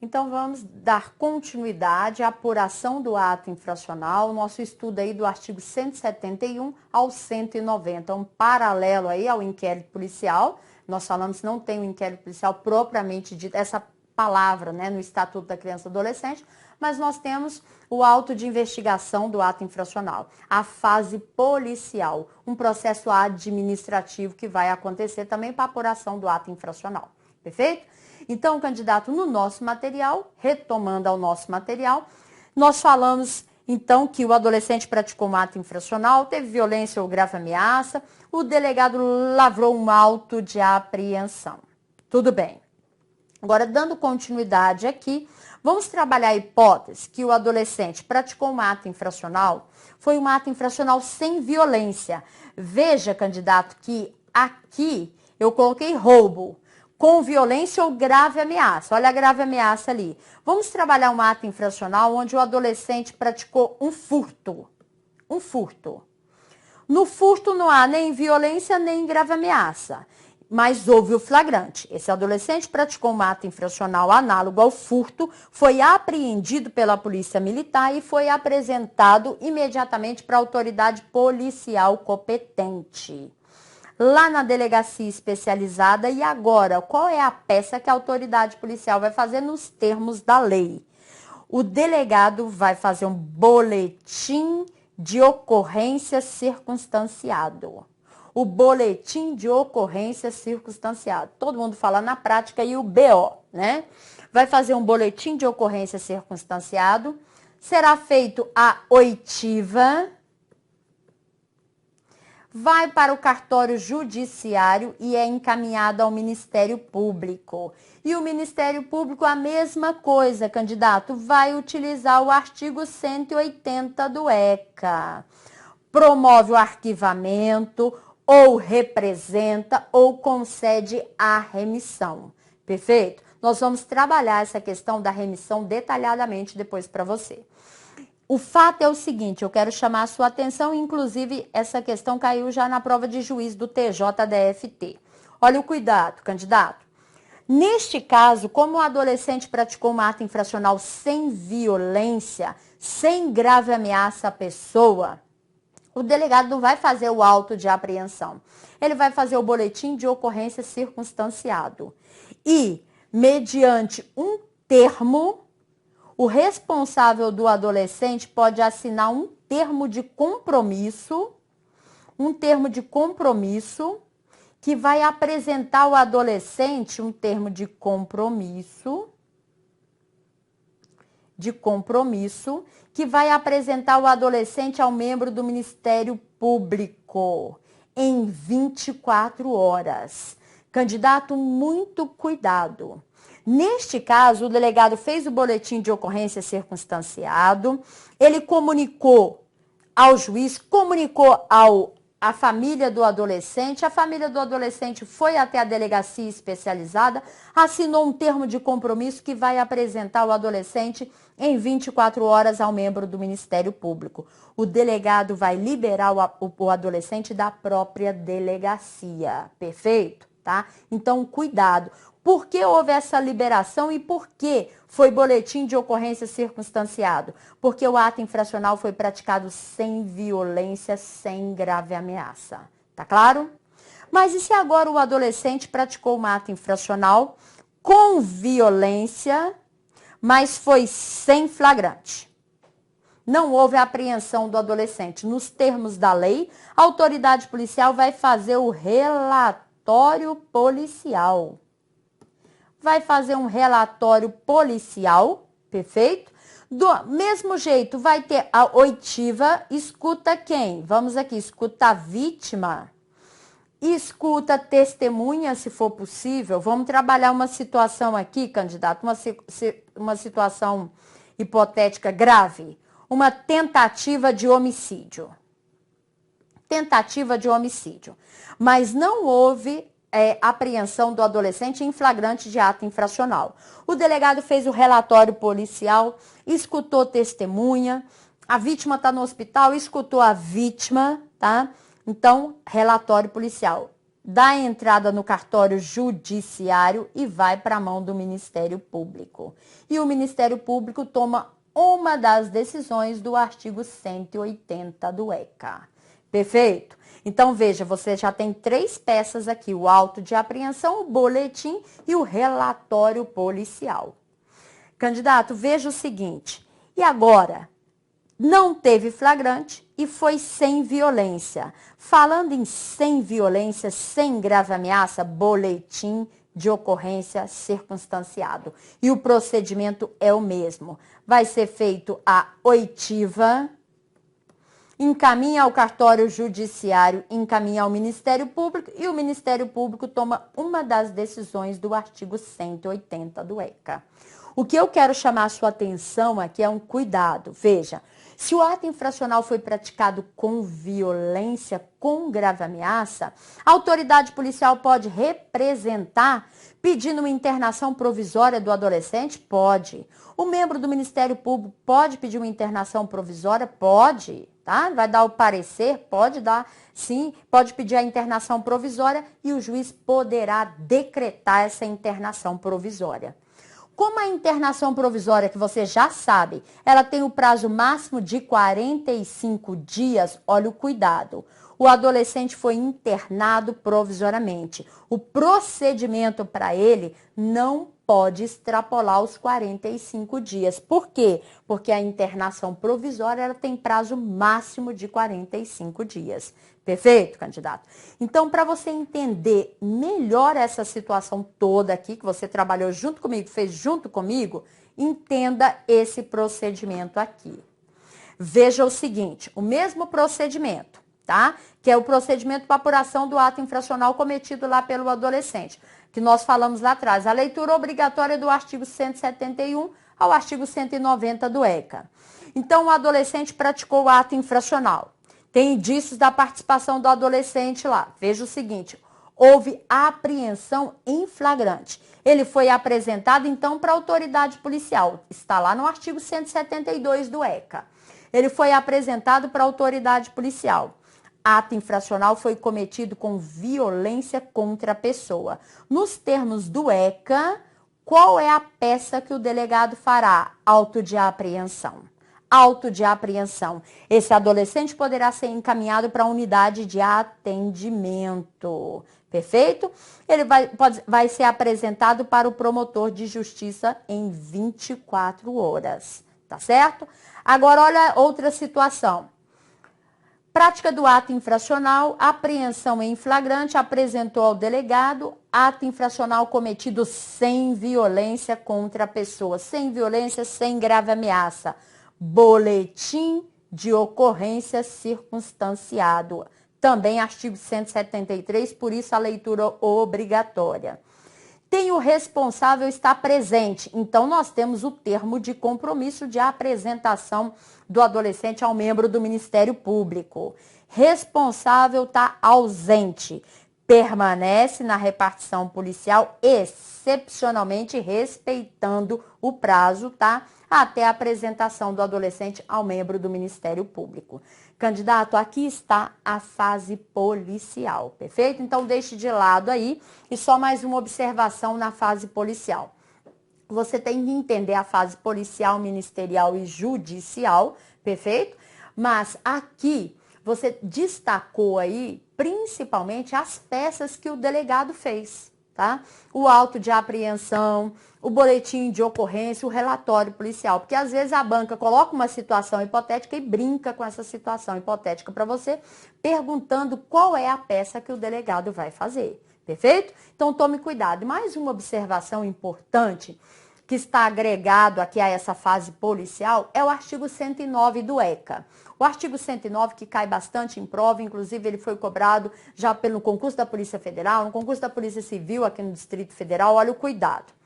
Então, vamos dar continuidade à apuração do ato infracional, nosso estudo aí do artigo 171 ao 190, um paralelo aí ao inquérito policial. Nós falamos que não tem um inquérito policial propriamente dito, essa palavra, né, no Estatuto da Criança e Adolescente, mas nós temos o auto de investigação do ato infracional, a fase policial, um processo administrativo que vai acontecer também para apuração do ato infracional. Perfeito? Então, candidato, no nosso material, retomando ao nosso material, nós falamos, então, que o adolescente praticou um ato infracional, teve violência ou grave ameaça, o delegado lavrou um auto de apreensão. Tudo bem. Agora, dando continuidade aqui, vamos trabalhar a hipótese que o adolescente praticou um ato infracional, foi um ato infracional sem violência. Veja, candidato, que aqui eu coloquei roubo, com violência ou grave ameaça. Olha a grave ameaça ali. Vamos trabalhar um ato infracional onde o adolescente praticou um furto. Um furto. No furto não há nem violência nem grave ameaça, mas houve o flagrante. Esse adolescente praticou um ato infracional análogo ao furto, foi apreendido pela polícia militar e foi apresentado imediatamente para a autoridade policial competente, lá na delegacia especializada. E agora, qual é a peça que a autoridade policial vai fazer nos termos da lei? O delegado vai fazer um boletim de ocorrência circunstanciado. O boletim de ocorrência circunstanciado. Todo mundo fala na prática e o BO, né? Vai fazer um boletim de ocorrência circunstanciado. Será feito a oitiva, vai para o cartório judiciário e é encaminhado ao Ministério Público. E o Ministério Público, a mesma coisa, candidato, vai utilizar o artigo 180 do ECA. Promove o arquivamento, ou representa, ou concede a remissão. Perfeito? Nós vamos trabalhar essa questão da remissão detalhadamente depois para você. O fato é o seguinte, eu quero chamar a sua atenção, inclusive essa questão caiu já na prova de juiz do TJDFT. Olha o cuidado, candidato. Neste caso, como o adolescente praticou um ato infracional sem violência, sem grave ameaça à pessoa, o delegado não vai fazer o auto de apreensão. Ele vai fazer o boletim de ocorrência circunstanciado. E, mediante um termo, o responsável do adolescente pode assinar um termo de compromisso, que vai apresentar ao adolescente um termo de compromisso, que vai apresentar o adolescente ao membro do Ministério Público em 24 horas. Candidato, muito cuidado. Neste caso, o delegado fez o boletim de ocorrência circunstanciado, ele comunicou ao juiz, comunicou à família do adolescente, a família do adolescente foi até a delegacia especializada, assinou um termo de compromisso que vai apresentar o adolescente em 24 horas ao membro do Ministério Público. O delegado vai liberar o adolescente da própria delegacia, perfeito? Tá? Então, cuidado. Por que houve essa liberação e por que foi boletim de ocorrência circunstanciado? Porque o ato infracional foi praticado sem violência, sem grave ameaça. Tá claro? Mas e se agora o adolescente praticou um ato infracional com violência, mas foi sem flagrante? Não houve apreensão do adolescente. Nos termos da lei, a autoridade policial vai fazer o relatório policial. Vai fazer um relatório policial, perfeito? Do mesmo jeito, vai ter a oitiva, escuta quem? Vamos aqui, escuta a vítima, escuta a testemunha, se for possível. Vamos trabalhar uma situação aqui, candidato, uma situação hipotética grave, uma tentativa de homicídio. Tentativa de homicídio. Mas não houve apreensão do adolescente em flagrante de ato infracional. O delegado fez o relatório policial, escutou testemunha, a vítima está no hospital, escutou a vítima, tá? Então, relatório policial. dá entrada no cartório judiciário e vai para a mão do Ministério Público. E o Ministério Público toma uma das decisões do artigo 180 do ECA. Perfeito? Então, veja, você já tem 3 peças aqui, o auto de apreensão, o boletim e o relatório policial. Candidato, veja o seguinte, e agora? Não teve flagrante e foi sem violência. Falando em sem violência, sem grave ameaça, boletim de ocorrência circunstanciado. E o procedimento é o mesmo. Vai ser feito a oitiva, encaminha ao cartório judiciário, encaminha ao Ministério Público e o Ministério Público toma uma das decisões do artigo 180 do ECA. O que eu quero chamar a sua atenção aqui é um cuidado. Veja, se o ato infracional foi praticado com violência, com grave ameaça, a autoridade policial pode representar pedindo uma internação provisória do adolescente? Pode. O membro do Ministério Público pode pedir uma internação provisória? Pode. Tá? Vai dar o parecer? Pode dar, sim. Pode pedir a internação provisória e o juiz poderá decretar essa internação provisória. Como a internação provisória, que você já sabe, ela tem o prazo máximo de 45 dias, olha o cuidado. O adolescente foi internado provisoriamente. O procedimento para ele não pode extrapolar os 45 dias. Por quê? Porque a internação provisória ela tem prazo máximo de 45 dias. Perfeito, candidato? Então, para você entender melhor essa situação toda aqui, que você trabalhou junto comigo, fez junto comigo, entenda esse procedimento aqui. Veja o seguinte, o mesmo procedimento, tá? Que é o procedimento para apuração do ato infracional cometido lá pelo adolescente, que nós falamos lá atrás. A leitura obrigatória do artigo 171 ao artigo 190 do ECA. Então, o adolescente praticou o ato infracional. Tem indícios da participação do adolescente lá. Veja o seguinte, houve apreensão em flagrante. Ele foi apresentado, então, para a autoridade policial. Está lá no artigo 172 do ECA. Ele foi apresentado para a autoridade policial. Ato infracional foi cometido com violência contra a pessoa. Nos termos do ECA, qual é a peça que o delegado fará? Auto de apreensão. Auto de apreensão. Esse adolescente poderá ser encaminhado para a unidade de atendimento. Perfeito? Ele vai ser apresentado para o promotor de justiça em 24 horas. Tá certo? Agora, olha outra situação. Prática do ato infracional, apreensão em flagrante, apresentou ao delegado, ato infracional cometido sem violência contra a pessoa. Sem violência, sem grave ameaça. Boletim de ocorrência circunstanciado. Também artigo 173, por isso a leitura obrigatória. Tem o responsável estar presente. Então, nós temos o termo de compromisso de apresentação do adolescente ao membro do Ministério Público. Responsável está ausente. Permanece na repartição policial, excepcionalmente respeitando o prazo, tá? Até a apresentação do adolescente ao membro do Ministério Público. Candidato, aqui está a fase policial, perfeito? Então, deixe de lado aí e só mais uma observação na fase policial. Você tem que entender a fase policial, ministerial e judicial, perfeito? Mas aqui você destacou aí principalmente as peças que o delegado fez, tá? O auto de apreensão, o boletim de ocorrência, o relatório policial, porque às vezes a banca coloca uma situação hipotética e brinca com essa situação hipotética para você, perguntando qual é a peça que o delegado vai fazer, perfeito? Então tome cuidado. E mais uma observação importante que está agregado aqui a essa fase policial é o artigo 109 do ECA. O artigo 109 que cai bastante em prova, inclusive ele foi cobrado já pelo concurso da Polícia Federal, no concurso da Polícia Civil aqui no Distrito Federal, olha o cuidado.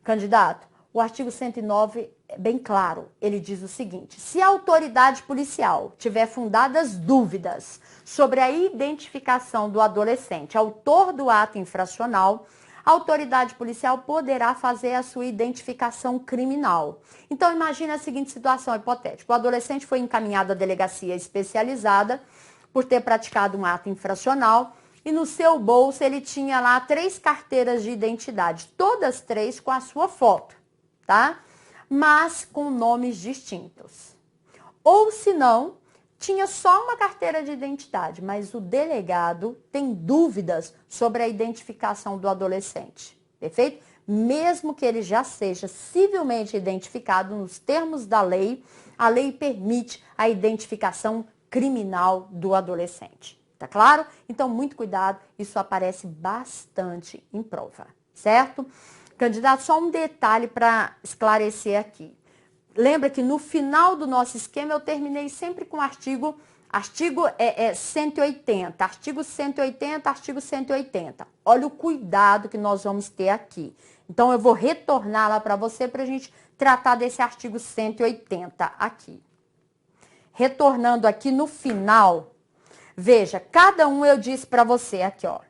Candidato, o artigo 109 é bem claro, ele diz o seguinte, se a autoridade policial tiver fundadas dúvidas sobre a identificação do adolescente, autor do ato infracional, a autoridade policial poderá fazer a sua identificação criminal. Então, imagine a seguinte situação hipotética. O adolescente foi encaminhado à delegacia especializada por ter praticado um ato infracional. e no seu bolso ele tinha lá 3 carteiras de identidade, todas 3 com a sua foto, tá? Mas com nomes distintos. Ou se não, tinha só uma carteira de identidade, mas o delegado tem dúvidas sobre a identificação do adolescente, perfeito? Mesmo que ele já seja civilmente identificado nos termos da lei, a lei permite a identificação criminal do adolescente. Tá claro? Então, muito cuidado, isso aparece bastante em prova, certo? Candidato, só um detalhe para esclarecer aqui. Lembra que no final do nosso esquema eu terminei sempre com artigo 180, artigo 180, artigo 180. Olha o cuidado que nós vamos ter aqui. Então, eu vou retornar lá para você para a gente tratar desse artigo 180 aqui. Retornando aqui no final, veja, cada um eu disse para você aqui, ó.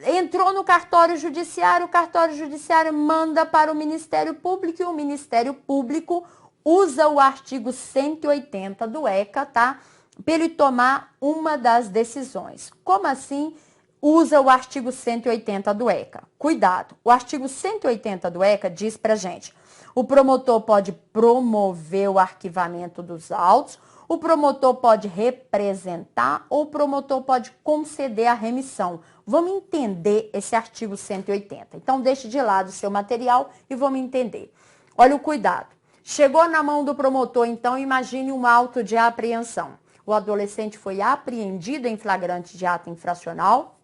Entrou no cartório judiciário, o cartório judiciário manda para o Ministério Público e o Ministério Público usa o artigo 180 do ECA, tá? Para ele tomar uma das decisões. Como assim usa o artigo 180 do ECA? Cuidado, o artigo 180 do ECA diz pra gente, o promotor pode promover o arquivamento dos autos, o promotor pode representar ou o promotor pode conceder a remissão. Vamos entender esse artigo 180. Então, deixe de lado o seu material e vamos entender. Olha o cuidado. Chegou na mão do promotor, então, imagine um auto de apreensão. O adolescente foi apreendido em flagrante de ato infracional.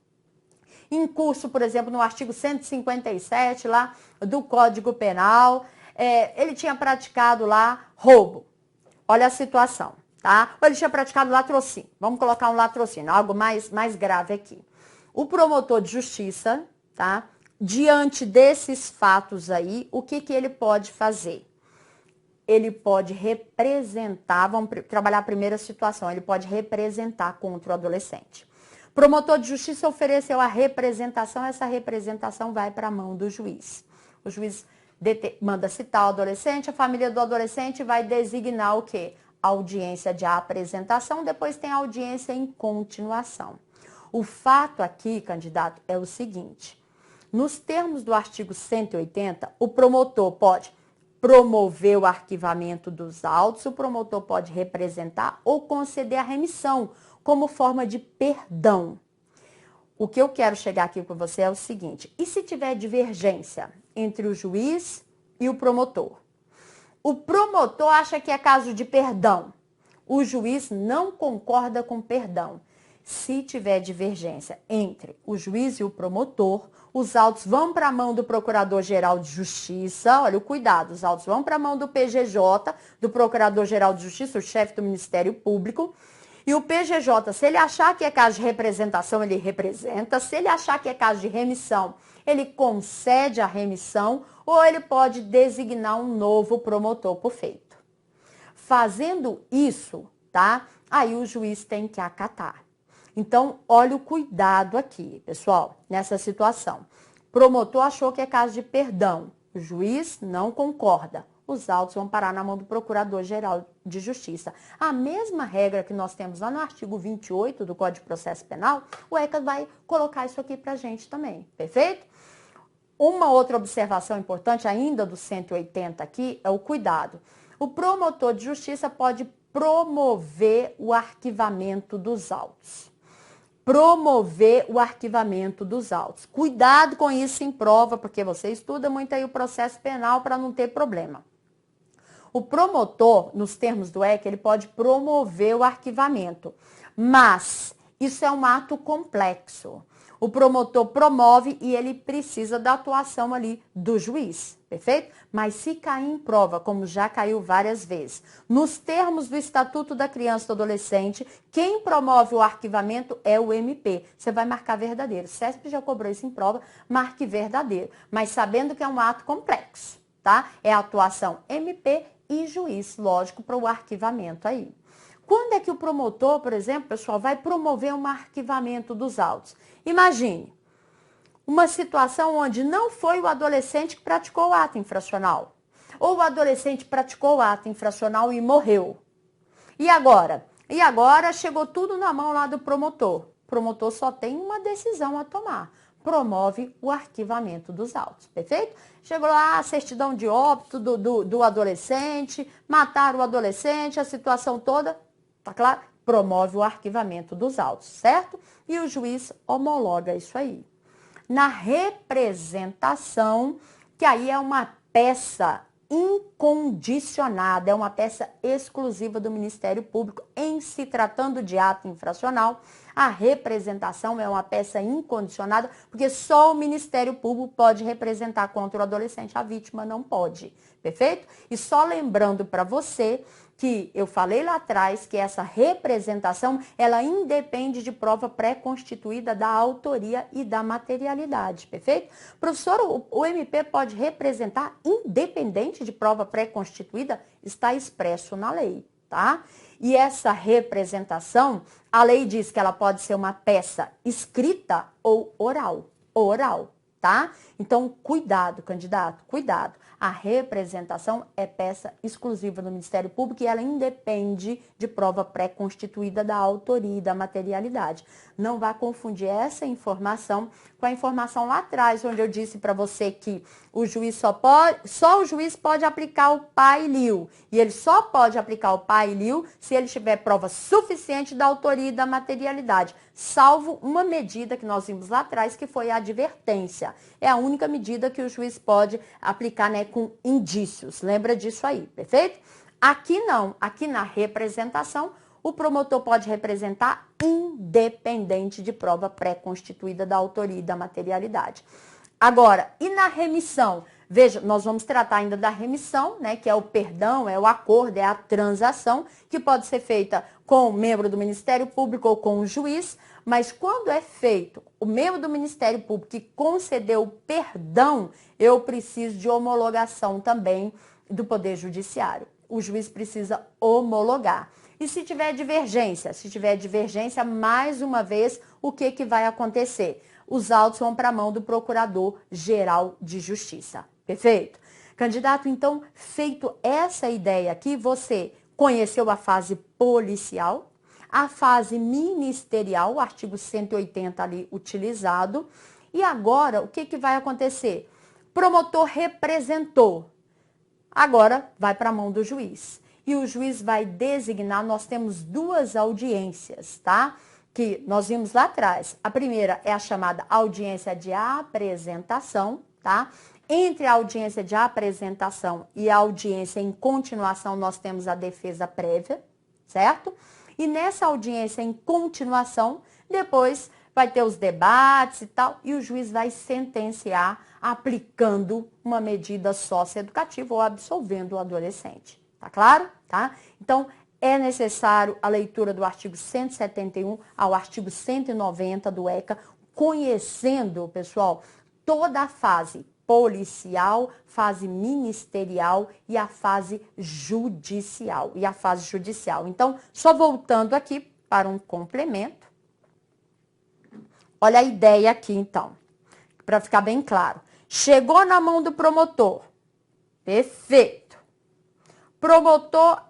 Em curso, por exemplo, no artigo 157 lá do Código Penal, ele tinha praticado lá roubo. Olha a situação. Tá? Ou ele tinha praticado latrocínio. Vamos colocar um latrocínio, algo mais grave aqui. O promotor de justiça, tá? Diante desses fatos aí, o que ele pode fazer? Ele pode representar, vamos trabalhar a primeira situação, ele pode representar contra o adolescente. Promotor de justiça ofereceu a representação, essa representação vai para a mão do juiz. O juiz manda citar o adolescente, a família do adolescente vai designar o quê? Audiência de apresentação, depois tem audiência em continuação. O fato aqui, candidato, é o seguinte, nos termos do artigo 180, o promotor pode promover o arquivamento dos autos, o promotor pode representar ou conceder a remissão como forma de perdão. O que eu quero chegar aqui com você é o seguinte, e se tiver divergência entre o juiz e o promotor? O promotor acha que é caso de perdão. O juiz não concorda com perdão. Se tiver divergência entre o juiz e o promotor, os autos vão para a mão do Procurador-Geral de Justiça. Olha o cuidado, os autos vão para a mão do PGJ, do Procurador-Geral de Justiça, o chefe do Ministério Público. E o PGJ, se ele achar que é caso de representação, ele representa. Se ele achar que é caso de remissão, ele concede a remissão ou ele pode designar um novo promotor por feito. Fazendo isso, tá? Aí o juiz tem que acatar. Então, olha o cuidado aqui, pessoal, nessa situação. Promotor achou que é caso de perdão. O juiz não concorda. Os autos vão parar na mão do Procurador-Geral de Justiça. A mesma regra que nós temos lá no artigo 28 do Código de Processo Penal, o ECA vai colocar isso aqui pra gente também, perfeito? Uma outra observação importante ainda do 180 aqui é o cuidado. O promotor de justiça pode promover o arquivamento dos autos. Promover o arquivamento dos autos. Cuidado com isso em prova, porque você estuda muito aí o processo penal para não ter problema. O promotor, nos termos do ECA, ele pode promover o arquivamento, mas isso é um ato complexo. O promotor promove e ele precisa da atuação ali do juiz, perfeito? Mas se cair em prova, como já caiu várias vezes, nos termos do Estatuto da Criança e do Adolescente, quem promove o arquivamento é o MP. Você vai marcar verdadeiro. O CESP já cobrou isso em prova, marque verdadeiro. Mas sabendo que é um ato complexo, tá? É a atuação MP e juiz, lógico, para o arquivamento aí. Quando é que o promotor, por exemplo, pessoal, vai promover um arquivamento dos autos? Imagine uma situação onde não foi o adolescente que praticou o ato infracional, ou o adolescente praticou o ato infracional e morreu. E agora? E agora chegou tudo na mão lá do promotor. promotor só tem uma decisão a tomar. Promove o arquivamento dos autos, perfeito? Chegou lá a certidão de óbito do adolescente, mataram o adolescente, a situação toda, tá claro? Promove o arquivamento dos autos, certo? E o juiz homologa isso aí. Na representação, que aí é uma peça incondicionada, é uma peça exclusiva do Ministério Público em se tratando de ato infracional. A representação é uma peça incondicionada, porque só o Ministério Público pode representar contra o adolescente, a vítima não pode, perfeito? E só lembrando para você que eu falei lá atrás que essa representação, ela independe de prova pré-constituída da autoria e da materialidade, perfeito? Professor, o MP pode representar independente de prova pré-constituída? Está expresso na lei, tá? E essa representação, a lei diz que ela pode ser uma peça escrita ou oral, tá? Então, cuidado, candidato, cuidado. A representação é peça exclusiva do Ministério Público e ela independe de prova pré-constituída da autoria e da materialidade. Não vá confundir essa informação com a informação lá atrás, onde eu disse para você que o juiz só o juiz pode aplicar o pai-liu. E ele só pode aplicar o pai-liu se ele tiver prova suficiente da autoria e da materialidade, salvo uma medida que nós vimos lá atrás, que foi a advertência. É a única medida que o juiz pode aplicar, né, com indícios. Lembra disso aí, perfeito? Aqui não, aqui na representação, o promotor pode representar independente de prova pré-constituída da autoria e da materialidade. Agora, e na remissão? Veja, nós vamos tratar ainda da remissão, né, que é o perdão, é o acordo, é a transação, que pode ser feita com o membro do Ministério Público ou com o juiz, mas quando é feito o membro do Ministério Público que concedeu o perdão, eu preciso de homologação também do Poder Judiciário. O juiz precisa homologar. E se tiver divergência? Se tiver divergência, mais uma vez, o que vai acontecer? Os autos vão para a mão do Procurador-Geral de Justiça. Perfeito? Candidato, então, feito essa ideia aqui, você conheceu a fase policial, a fase ministerial, o artigo 180 ali utilizado, e agora o que vai acontecer? Promotor representou, agora vai para a mão do juiz. E o juiz vai designar, nós temos duas audiências, tá? Que nós vimos lá atrás. A primeira é a chamada audiência de apresentação, tá? Entre a audiência de apresentação e a audiência em continuação, nós temos a defesa prévia, certo? E nessa audiência em continuação, depois vai ter os debates e tal, e o juiz vai sentenciar aplicando uma medida socioeducativa ou absolvendo o adolescente. Tá claro? Tá? Então, é necessário a leitura do artigo 171 ao artigo 190 do ECA, conhecendo, pessoal, toda a fase policial, fase ministerial e a fase judicial. Então, só voltando aqui para um complemento. Olha a ideia aqui, então, para ficar bem claro. Chegou na mão do promotor. Perfeito. Promotor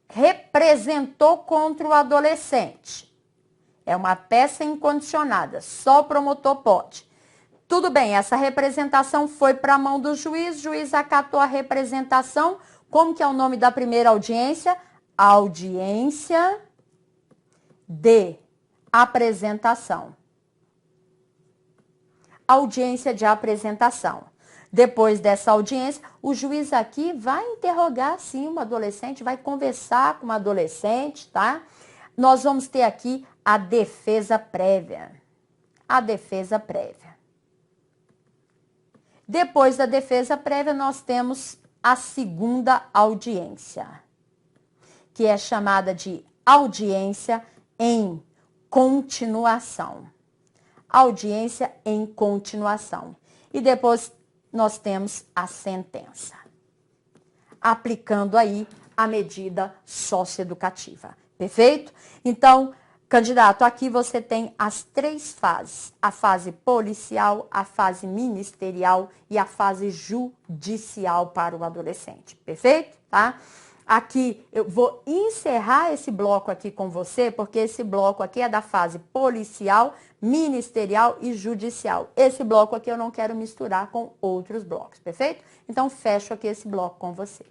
representou contra o adolescente. É uma peça incondicionada, só o promotor pode. Tudo bem, essa representação foi para a mão do juiz, o juiz acatou a representação. Como que é o nome da primeira audiência? Audiência de apresentação. Audiência de apresentação. Depois dessa audiência, o juiz aqui vai interrogar, sim, uma adolescente, vai conversar com uma adolescente, tá? Nós vamos ter aqui a defesa prévia. A defesa prévia. Depois da defesa prévia, nós temos a segunda audiência, que é chamada de audiência em continuação. Audiência em continuação. E depois nós temos a sentença, aplicando aí a medida socioeducativa. Perfeito? Então, candidato, aqui você tem as três fases. A fase policial, a fase ministerial e a fase judicial para o adolescente. Perfeito? Tá? Aqui eu vou encerrar esse bloco aqui com você, porque esse bloco aqui é da fase policial, ministerial e judicial. Esse bloco aqui eu não quero misturar com outros blocos, perfeito? Então fecho aqui esse bloco com você.